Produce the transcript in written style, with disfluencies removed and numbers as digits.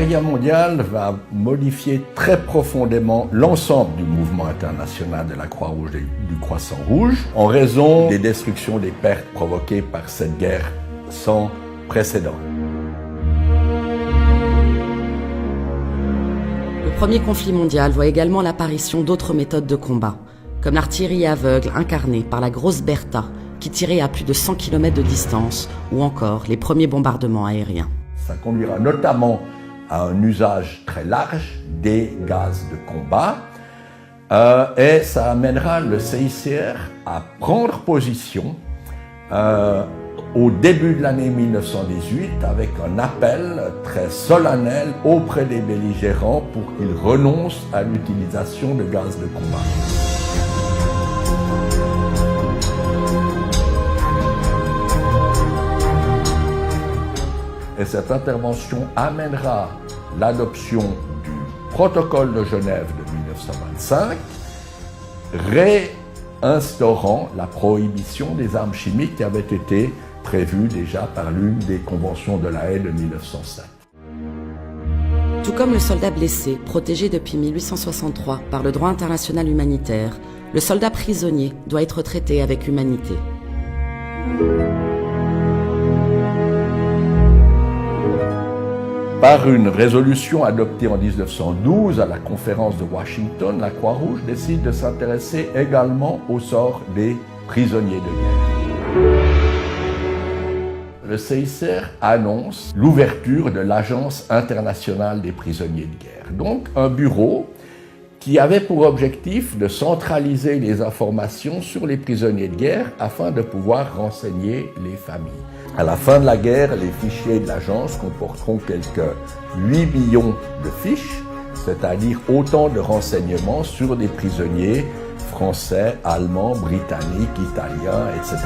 Première Guerre mondiale va modifier très profondément l'ensemble du mouvement international de la Croix-Rouge et du Croissant-Rouge en raison des destructions, des pertes provoquées par cette guerre sans précédent. Le premier conflit mondial voit également l'apparition d'autres méthodes de combat, comme l'artillerie aveugle incarnée par la Grosse Bertha, qui tirait à plus de 100 km de distance, ou encore les premiers bombardements aériens. Ça conduira notamment à un usage très large des gaz de combat et ça amènera le CICR à prendre position au début de l'année 1918 avec un appel très solennel auprès des belligérants pour qu'ils renoncent à l'utilisation de gaz de combat. Et cette intervention amènera l'adoption du protocole de Genève de 1925, réinstaurant la prohibition des armes chimiques qui avait été prévue déjà par l'une des conventions de La Haye de 1907. Tout comme le soldat blessé, protégé depuis 1863 par le droit international humanitaire, le soldat prisonnier doit être traité avec humanité. Par une résolution adoptée en 1912 à la conférence de Washington, la Croix-Rouge décide de s'intéresser également au sort des prisonniers de guerre. Le CICR annonce l'ouverture de l'Agence internationale des prisonniers de guerre. Donc un bureau qui avait pour objectif de centraliser les informations sur les prisonniers de guerre afin de pouvoir renseigner les familles. À la fin de la guerre, les fichiers de l'agence comporteront quelques 8 millions de fiches, c'est-à-dire autant de renseignements sur des prisonniers français, allemands, britanniques, italiens, etc.